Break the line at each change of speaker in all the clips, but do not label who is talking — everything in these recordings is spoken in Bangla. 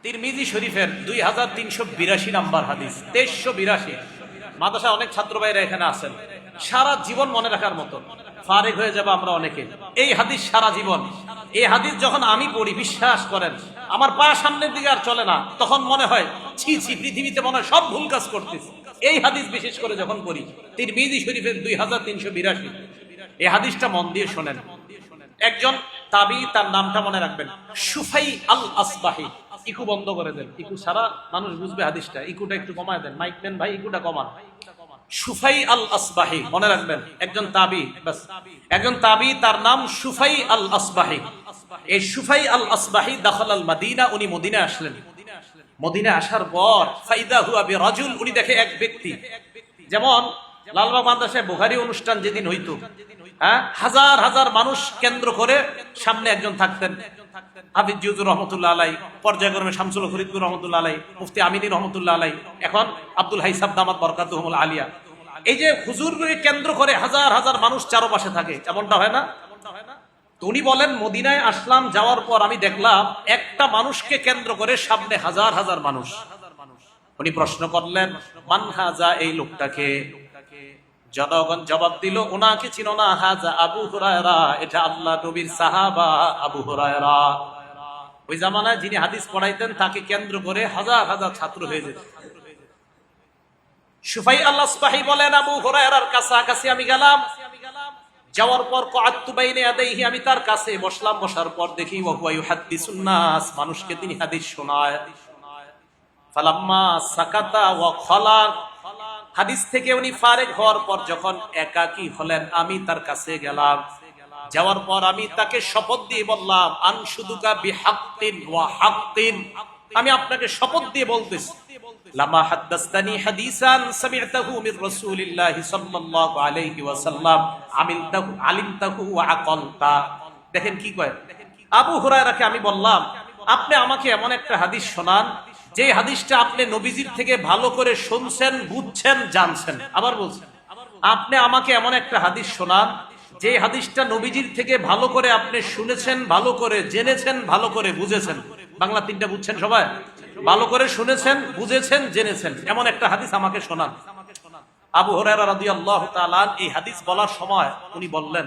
তিরমিজি শরীফের 2382 নাম্বার হাদিস, 2382। মাদ্রাসা অনেক ছাত্র ভাইরা এখানে আছেন, সারা জীবন মনে রাখার মতো, ফারেক হয়ে যাবে আমরা অনেকে। এই হাদিস সারা জীবন, এই হাদিস যখন আমি পড়ি, বিশ্বাস করেন আমার পা সামনের দিকে আর চলে না, তখন মনে হয় ছি ছি, পৃথিবীতে মনে হয় সব ভুল কাজ করতেছি। এই হাদিস বিশেষ করে যখন পড়ি, তিরমিজি শরীফের 2382, এই হাদিসটা মন দিয়ে শোনেন। একজন তাবি, তার নামটা মনে রাখবেন, সুফাই আল আসবাহি। ইকু বন্ধ করে দেন, ইকু সারা মানুষ বুঝবে হাদিসটা, ইকুটা একটু কমায় দেন, মাইক নেন ভাই, ইকুটা কমান। সুফাই আল আসবাহি মনে রাখবেন, একজন তাবি, বাস একজন তাবি, তার নাম সুফাই আল আসবাহি। এই সুফাই আল আসবাহি দাখাল আল মদিনা, উনি মদিনায় আসলেন। মদিনায় আসার পর ফাইদা হুয়া বিরাজুল, উনি দেখে এক ব্যক্তি। যেমন লালবাগ মাদ্রাসায় বুখারী অনুষ্ঠান যেদিন হইতো, হ্যাঁ, হাজার হাজার মানুষ কেন্দ্র করে সামনে একজন থাকতেন, হাফিজ জিউজুর রহমতুল্লাহ আলাই, পর্যায়ক্রমে শামসুল ফরিদপুর রহমতুল্লাহ আলাই, মুফতি আমিনী রহমতুল্লাহ আলাই, এখন আব্দুল হাই সাব দামাত বরকাতুহুল আলিয়া। এই যে হুজুরকে কেন্দ্র করে হাজার হাজার মানুষ চারপাশে থাকে, এমনটা হয় না? তো উনি বলেন, মদিনায় আসলাম, যাওয়ার পর আমি দেখলাম একটা মানুষকে কেন্দ্র করে সামনে হাজার হাজার মানুষ। উনি প্রশ্ন করলেন, মান হাজা, এই লোকটাকে? জনগণ জবাব দিল, ওনাকে চিনো না? হাজা আবু হুরায়রা, এটা আল্লাহ নবীর সাহাবা আবু হুরায়রা। ওই জামানায় যিনি হাদিস পড়াইতেন, তাকে কেন্দ্র করে হাজার হাজার ছাত্র হয়ে যেত। সুফাই আল আসবাহি বলেন, আবু হুরায়রার কাছাকাছি আমি গেলাম, যাওয়ার পর কআতু বাইনা ইয়াদাইহি, আমি তার কাছে বসলাম। বসার পর দেখি ওয়া হুয়া ইউহাদ্দিসুন নাস, মানুষকে তিনি হাদিস শোনায়। ফালাম্মা সাকাতা ওয়া খালা, হাদিস থেকে উনি ফারেক হওয়ার পর যখন একাকী হলেন, আমি তার কাছে গেলাম। যাওয়ার পর আমি তাকে শপথ দিয়ে বললাম, আনশুদুকা বিহাক্কিন ওয়া হাক্কিন, আমি আপনাকে শপথ দিয়ে বলতেছি, লামা হাদাসতানি হাদিসান সামি'তাহু মির রাসূলিল্লাহি সাল্লাল্লাহু আলাইহি ওয়াসাল্লাম আলিমতাহু ওয়া আকালতা। দেখেন কি কয়, আবু হুরায়রাকে আমি বললাম, আপনি আমাকে এমন একটা হাদিস শোনান যে হাদিসটা আপনি নবীজির থেকে ভালো করে শুনছেন, বুঝছেন, জানছেন। আবার বলছেন, আপনি আমাকে এমন একটা হাদিস শোনান যে হাদিসটা নবীজির থেকে ভালো করে আপনি শুনেছেন, ভালো করে জেনেছেন, ভালো করে বুঝেছেন। বাংলা তিনটা বুঝছেন সবাই? ভালো করে শুনেছেন, বুঝেছেন, জেনেছেন, এমন একটা হাদিস আমাকে শোনান। আবু হুরায়রা রাদিয়াল্লাহু তাআলা এই হাদিস বলার সময় উনি বললেন,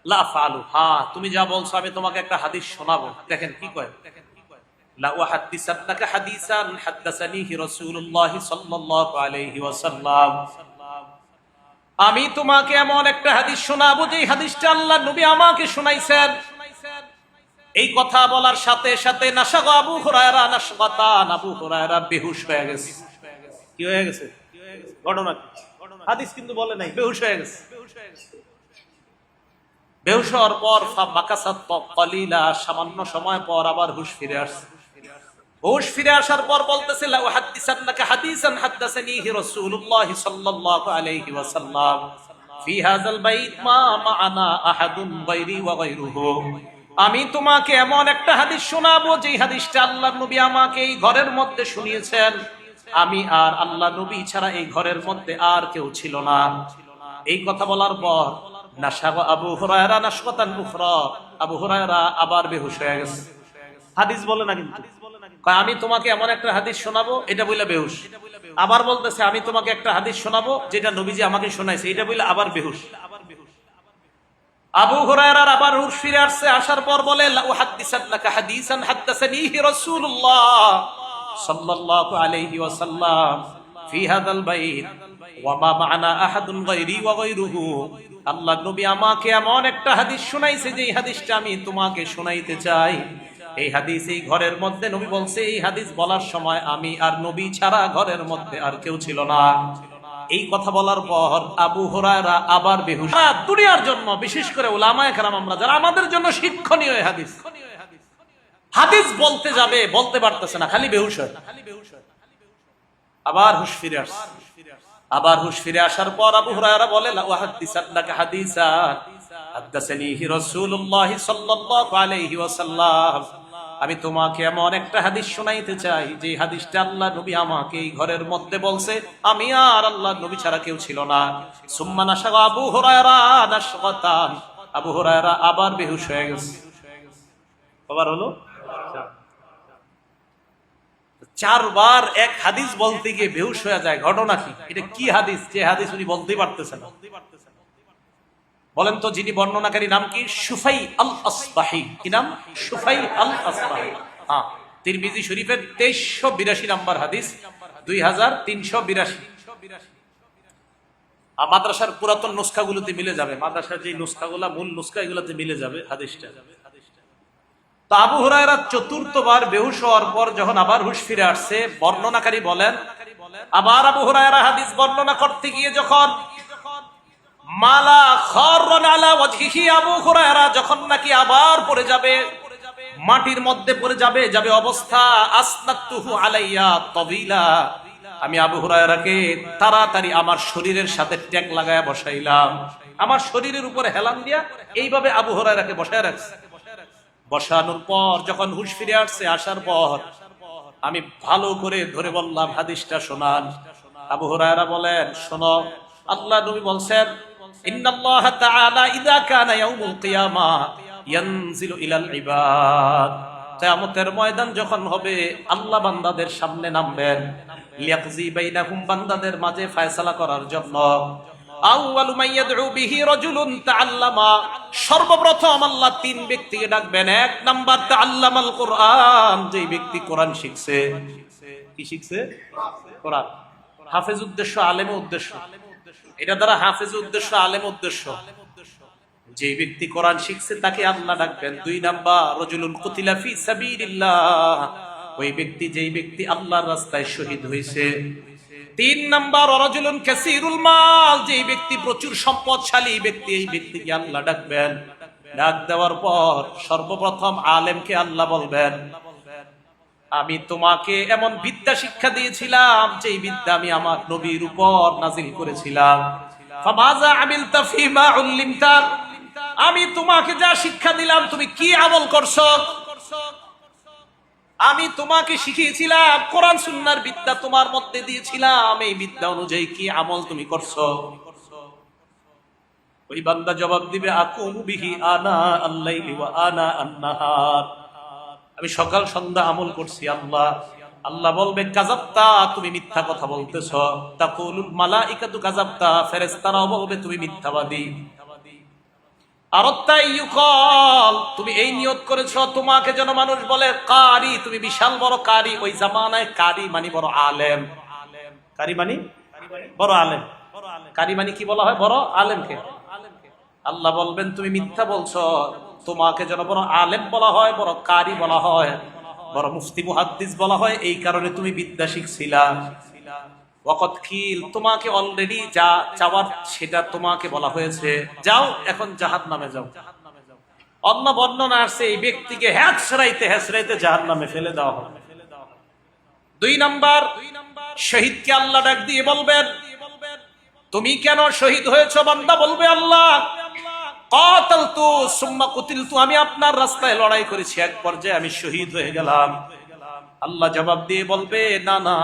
লা ফালু, হ্যাঁ তুমি যা বলছো আমি তোমাকে একটা হাদিস শোনাবো। দেখেন কি কয়, লা উহাদ্দিসান্নাকা হাদিসান হাদাসানিহি রাসূলুল্লাহ সাল্লাল্লাহু আলাইহি ওয়াসাল্লাম, আমি তোমাকে এমন একটা হাদিস শোনাবো যে হাদিসটা আল্লাহর নবী আমাকে শোনাইছেন। এই কথা বলার সাথে সাথে নাশাগা আবু হুরায়রা নাশগাতান, আবু হুরায়রা বেহুশ হয়ে গেছে। কি হয়ে গেছে? ঘটনা কি? হাদিস কিন্তু বলে নাই, বেহুশ হয়ে গেছে। বেহুশ হওয়ার পর ফাবাকাসাত ক্বালিলা, সামান্য সময় পর আবার হুশ ফিরে আসছে। হুশ ফিরে আসার পর বলতেছে, লা উহাদ্দিসান্নাকা হাদিসান হাদাসানিহি রাসূলুল্লাহ সাল্লাল্লাহু আলাইহি ওয়াসাল্লাম ফি হাযাল বাইত মা মা'ানা আহাদুন গায়রি ওয়া গায়রুহু, আমি তোমাকে এমন একটা হাদিস শোনাবো যে হাদিসটা আল্লাহর নবী আমাকে এই ঘরের মধ্যে শুনিয়েছেন, আমি আর আল্লাহ নবী ছাড়া এই ঘরের মধ্যে আর কেউ ছিল না। এই কথা বলার পর নাশাগা আবু হুরায়রা নাশগাতান উখরা, আবু হুরায়রা আবার বেহুশ হয়ে গেছে। হাদিস বলে না কিন্তু, আমি তোমাকে এমন একটা হাদিস শোনাবো, এটা বলে বেহুশ। আবার বলতেছে, আমি তোমাকে একটা হাদিস শোনাবো যেটা নবীজি আমাকে শোনাইছে, এটা বলে আবার বেহুশ। আবু হুরায়রার আবার হুশ ফিরে আসছে। আসার পর বলে, লা উহাদ্দিসান্নাকা হাদিসান হাদাসানিহি রাসূলুল্লাহ সাল্লাল্লাহু আলাইহি ওয়াসাল্লাম ফি হাযাল বাইত ওয়া মা মা'ানা আহাদুন গায়রি ওয়া গায়রুহু, আল্লাহর নবী আমাকে এমন একটা হাদিস শোনাইছে যে হাদিসটা আমি তোমাকে শোনাইতে চাই। এই হাদিস এই ঘরের মধ্যে, নবী বলছে এই হাদিস বলার সময় আমি আর নবী ছাড়া ঘরের মধ্যে আর কেউ ছিল না। এই কথা বলার পর আবু হুরায়রা আবার বেহুশ। দুনিয়ার জন্য, বিশেষ করে উলামায়ে কেরাম আমরা যারা, আমাদের জন্য শিক্ষণীয় এই হাদিস। হাদিস বলতে যাবে, বলতে পারতেছে না, খালি বেহুশ হয়। আবার হুশ ফিরে আসছে। আবার হুশ ফিরে আসার পর আবু হুরায়রা বলে, লা উহাদ্দিসান্নাকা হাদিসান হাদাসানিহি রাসূলুল্লাহ সাল্লাল্লাহু আলাইহি ওয়াসাল্লাম, আমি তোমাকে এমন একটা হাদিস শোনাইতে চাই যে হাদিসটা আল্লাহ নবী আমাকে এই ঘরের মধ্যে বলছে, আমি আর আল্লাহ নবী ছাড়া কেউ ছিল না। সুম্মা নাশাগা আবু হুরায়রা নাশগাতান, আবু হুরায়রা আবার বেহুশ হয়ে গেছে। আবার হলো 4 বার এক হাদিস বলতে গিয়ে বেহুশ হয়ে যায়। ঘটনা কি? এটা কি হাদিস যে হাদিস উনি বলতেই পারতেছেন না? বলেন তো যিনি বর্ণনাকারী নাম কি? সুফাই আল আসবাহি। কি নাম? সুফাই আল আসবাহি। হ্যাঁ, তিরমিজি শরীফের 2382 নম্বর হাদিস, 2382। মাদ্রাসার পুরাতন নুসখাগুলোতে মিলে যাবে, মাদ্রাসার যে নুসখাগুলা মূল নুসখা এগুলোতে মিলে যাবে হাদিসটা। তো আবু হুরায়রা 4বার বেহুশ হওয়ার পর যখন আবার হুশ ফিরে আসছে, বর্ণনাকারী বলেন আবার আবু হুরায়রা হাদিস বর্ণনা করতে গিয়ে যখন মালা খাররান আলা ওয়াজহিহি, আবু হুরায়রা যখন নাকি আবার পড়ে যাবে, মাটির মধ্যে পড়ে যাবে, যাবে অবস্থা আসনাতুহু আলাইয়া তাবিলা, আমি আবু হুরায়রাকে তাড়াতাড়ি আমার শরীরের সাথে ট্যাগ লাগায়া বসাইলাম, আমার শরীরের উপরে হেলান দিয়া এইভাবে আবু হুরায়রাকে বসায় রাখছে। বসানোর পর যখন হুশ ফিরে আসছে, আসার পর আমি ভালো করে ধরে বললাম হাদিসটা শোনান। আবু হুরায়রা বলেন, শোনো, আল্লাহ নবী বলছেন ইন্নাল্লাহ তাআলা ইযা কানা ইয়াউমুল কিয়ামা ইয়ানজিলু ইলাল ইবাদ, কিয়ামতের ময়দান যখন হবে আল্লাহ বান্দাদের সামনে নামবেন, লিয়াকজি বাইনাহুম, বান্দাদের মাঝে ফয়সালা করার জন্য। আউয়ালু মান ইয়াদউ বিহি রাজুলুন তাআল্লামা, সর্বপ্রথম আল্লাহ 3 ব্যক্তিকে ডাকবেন। 1 নাম্বার তাআল্লামাল কোরআন, যেই ব্যক্তি কোরআন শিখছে। কি শিখছে? কোরআন। হাফেজ উদ্দেশ্য, আলেম উদ্দেশ্য, এটা দ্বারা হাফেজ উদ্দেশ্য, আলেম উদ্দেশ্য। যে ব্যক্তি কোরআন শিখছে তাকে আল্লাহ ডাকবেন। 2 নাম্বার রাজুলুন কুতিলা ফি সাবিলিল্লাহ, ওই ব্যক্তি যেই ব্যক্তি আল্লাহর রাস্তায় শহীদ হয়েছে। 3 নাম্বার রাজুলুন কাসীরুল মাল, যেই ব্যক্তি প্রচুর সম্পদশালী ব্যক্তি, এই ব্যক্তিকে আল্লাহ ডাকবেন। ডাক দেওয়ার পর সর্বপ্রথম আলেমকে আল্লাহ বলবেন, আমি তোমাকে এমন বিদ্যা শিক্ষা দিয়েছিলাম যেই বিদ্যা আমি আমার নবীর উপর নাজিল করেছিলাম। ফামাযা আমিলতা ফীমা উল্লিমতা, আমি তোমাকে যা শিক্ষা দিলাম তুমি কি আমল করছো? আমি তোমাকে শিখিয়েছিলাম কোরআন সুন্নাহর বিদ্যা তোমার মধ্যে দিয়েছিলাম, এই বিদ্যা অনুযায়ী কি আমল তুমি করছো? ওই বান্দা জবাব দিবে, আকুমু বিহি আনা আল-লাইলি ওয়া আনা আন-নাহার, আমি সকাল সন্ধ্যা আমল করছি আল্লাহ। আল্লাহ বলবে কাযাবতা, তুমি মিথ্যা কথা বলতেছো। তাকুলুল মালাইকাতু কাযাবতা, ফেরেশতারাও বলবে তুমি মিথ্যাবাদী। আরাত্তা ইউকাল, তুমি এই নিয়ত করেছো তোমাকে যেন মানুষ বলে কারি, তুমি বিশাল বড় কারি। ওই জামানায় কারি মানে বড় আলেম, কারি মানে বড় আলেম। কারি মানে কি বলা হয়? বড় আলেমকে। আল্লাহ বলবেন তুমি মিথ্যা বলছো, তোমাকে যেন বড় আলেম বলা হয়, বড় কারি বলা হয়, বড় মুফতি মুহাদ্দিস বলা হয়, এই কারণে তুমি বিদ্যা শিখছিলা। ওয়াকাত কিল, তোমাকে অলরেডি যা চাওয়ার সেটা তোমাকে বলা হয়েছে, যাও এখন জাহান্নামে যাও। অন্য বর্ণনা আছে এই ব্যক্তিকে হেঁচড়াইতে হেঁচড়াইতে জাহান্নামে ফেলে দেওয়া হবে। 2 নাম্বার শহীদকে আল্লাহ ডাক দিয়ে বলবেন, তুমি কেন শহীদ হয়েছো? বান্দা বলবে আল্লাহ কাতালতু সুম্মা কুতিলতু, আমি আপনার রাস্তায় লড়াই করেছি, এক পর্যায়ে আমি শহীদ হয়ে গেলাম। আল্লাহ জবাব দিয়ে বলবে, না না,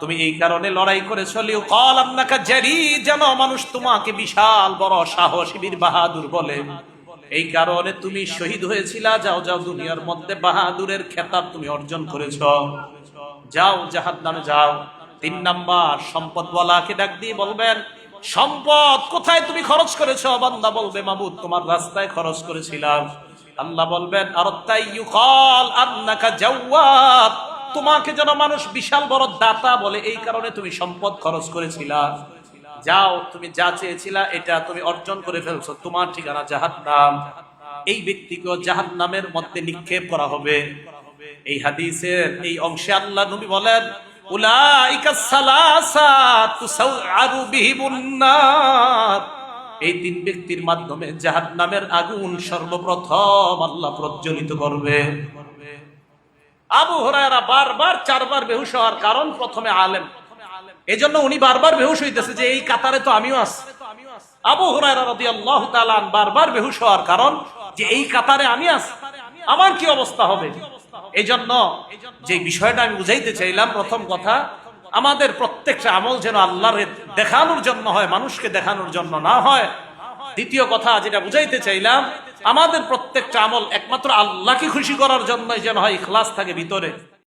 তুমি এই কারণে লড়াই করেছো লিউকাল আন্নাকা জারি, যেন মানুষ তোমাকে বিশাল বড় সাহসী বীর বাহাদুর বলে, এই কারণে তুমি শহীদ হয়েছিলা। যাও যাও, দুনিয়ার মধ্যে বাহাদুরের খেতাব তুমি অর্জন করেছো, যাও জাহান্নামে যাও। 3 নাম্বার সম্পদওয়ালাকে ডাক দিয়ে বলবেন, সম্পদ কোথায় তুমি খরচ করেছো? বান্দা বলবে মাবুদ তোমার রাস্তায় খরচ করেছিলাম। আল্লাহ বলবেন আরাত্তা ইউকাল আন্নাকা জাওয়াদ, তোমাকে যেন মানুষ বিশাল বড় দাতা বলে, এই কারণে তুমি সম্পদ খরচ করেছিলা। যাও, তুমি যা চেয়েছিলা এটা তুমি অর্জন করে ফেলছো, তোমার ঠিকানা জাহান্নাম। এই ব্যক্তিকে জাহান্নামের মধ্যে নিক্ষেপ করা হবে। এই হাদিসের এই অংশে আল্লাহ নবী বলেন, উলাইকা সালাসা তুসাউআরু বিহিমুন নার, এই 3 ব্যক্তির মাধ্যমে জাহান্নামের আগুন সর্বপ্রথম আল্লাহ প্রজ্বলিত করবে। আবু হুরায়রা বারবার 4 বার বেহুশ হওয়ার কারণ প্রথমে আলেম, এজন্য উনি বারবার বেহুশ হইতেছে যে এই কাতারে তো আমিও আছি। আবু হুরায়রা রাদিয়াল্লাহু তাআলা বারবার বেহুশ হওয়ার কারণ যে এই কাতারে আমি আছি, আমার কি অবস্থা হবে। এই জন্য যে বিষয়টা আমি বুঝাইতে চাইলাম, প্রথম কথা আমাদের প্রত্যেকটা আমল যেন আল্লাহর দেখানোর জন্য হয়, মানুষকে দেখানোর জন্য না হয়। দ্বিতীয় কথা যেটা বুঝাইতে চাইলাম, আমাদের প্রত্যেকটা আমল একমাত্র আল্লাহকে খুশি করার জন্য যেন হয়, ইখলাস থাকে ভিতরে।